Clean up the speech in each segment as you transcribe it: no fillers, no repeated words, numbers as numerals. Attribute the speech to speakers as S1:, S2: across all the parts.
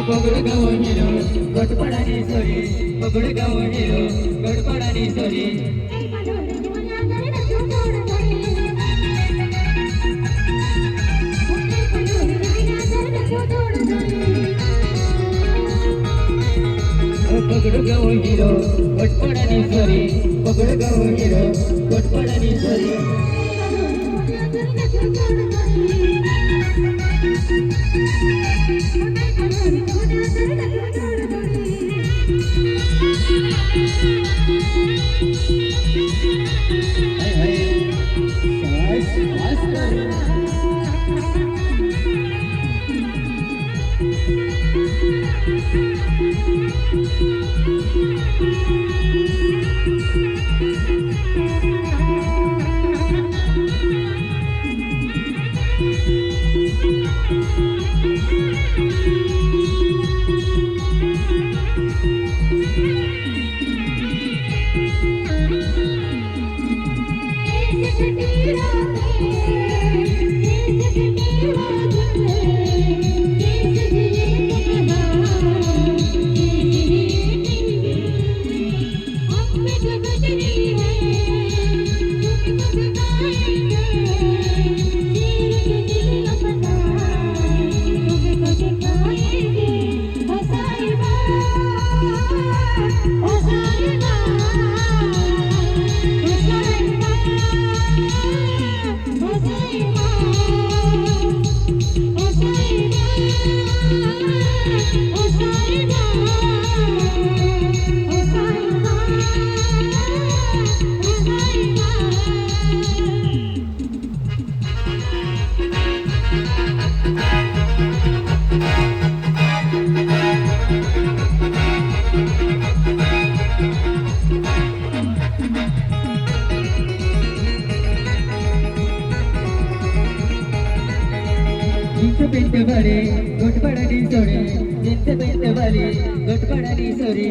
S1: पगडगाव हिरो गटपडानी सोरी पगडगाव हिरो गटपडानी सोरी पगडगाव हिरो गटपडानी सोरी पगडगाव हिरो गटपडानी सोरी पेंट वाले गटपडानी सोरी जिंत पेंट वाले गटपडानी सोरी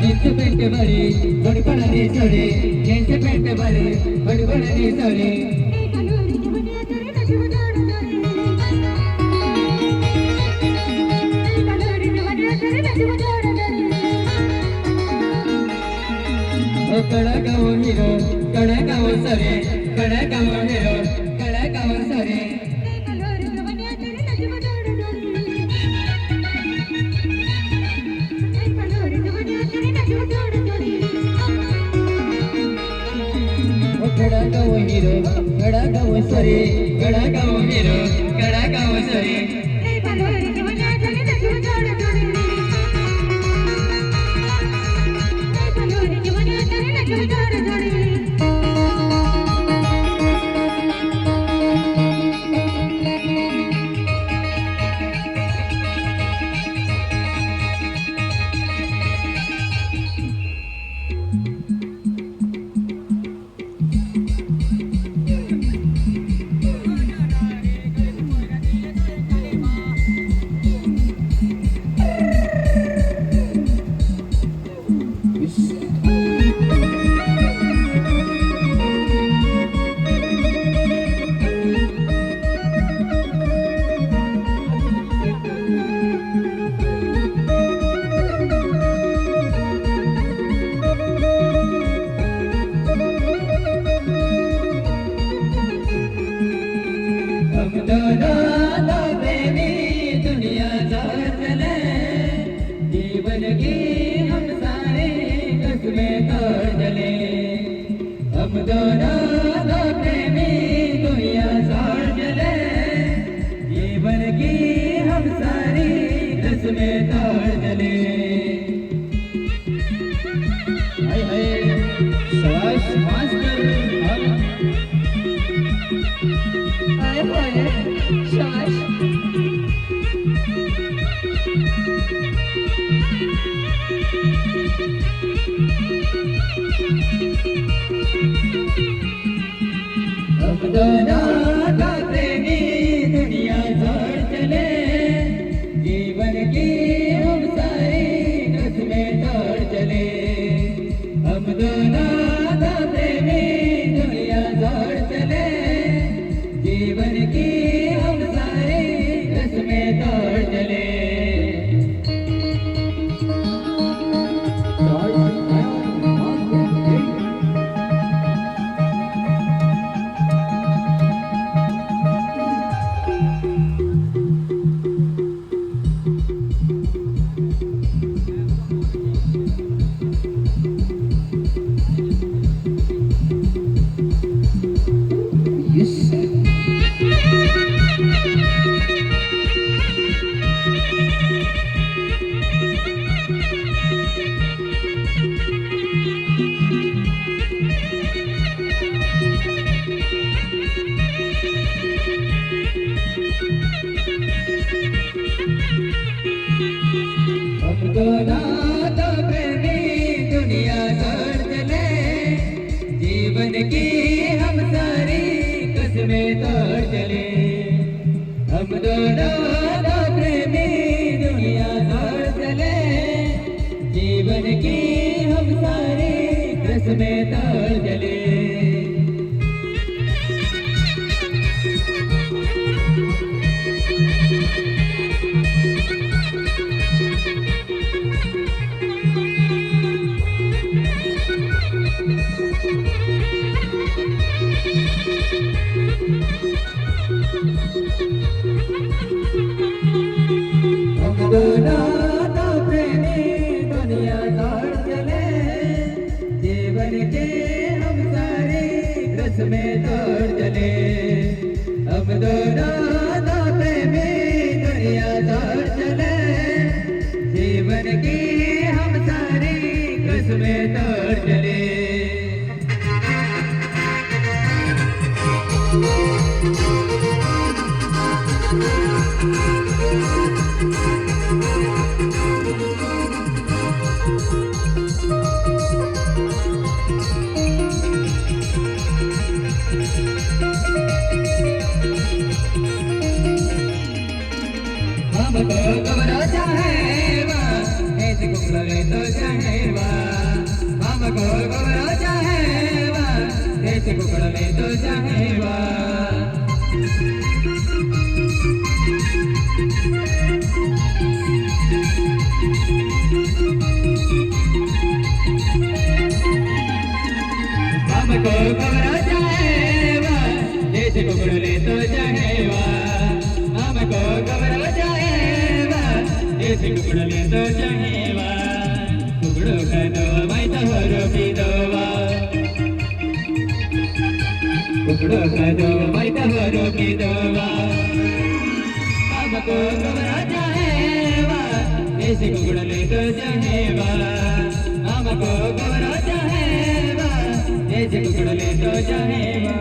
S1: जिंत पेंट वाले गटपडानी सोरी जिंत पेंट वाले गटपडानी सोरी कड़गाव हिरो कड़गाव सरे कड़गाव हिरो कड़गाव सरे कड़गाव हिरो कड़गाव सरे कड़गाव हिरो कड़गाव सरे में ताड़ जले। हाय हाय शाबाश मास्टर।
S2: हाय हाय शाबाश।
S1: अब दोनों का प्रेमी दुनिया छोड़ चले, जीवन की हम सारी किस्में तोड़ चले। हम दोनों का प्रेमी दुनिया छोड़ चले, जीवन की हम सारी किस्में तोड़ चले। दोनों तो प्रेमी दुनिया छोड़ चले, जीवन की हम सारी किस्में तोड़ चले। हम दोनों तो प्रेमी दुनिया छोड़ चले, जीवन की हम सारी किस्में तोड़ चले। हम दोनों तो प्रेमी दुनिया छोड़ चले, जीवन के हम सारी किस्में तोड़ चले। हम दोनों तो प्रेमी दुनिया छोड़ चले, जीवन की हम सारी किस्में तोड़ चले। हमको घबरा चाहेगा, ऐसे कुकड़े तो चाहेगा। हमको घबरा चाहेगा, ऐसे कुकड़े तो चाहेगा। हमको घबरा चाहेगा, ऐसे कुकड़े तो चाहेगा। हमको घबरा चाहेगा, ऐसे कुकड़े तो चाहेगा। कुकड़ों का दो भाई तो रोटी दोवा, कुकड़ों का दो भाई तो रोटी दोवा। हमको घबरा चाहेगा, ऐसे कुकड़े तो चाहेगा। हमको घबरा चाहेगा, ऐसे कुकड़े तो चाहेगा।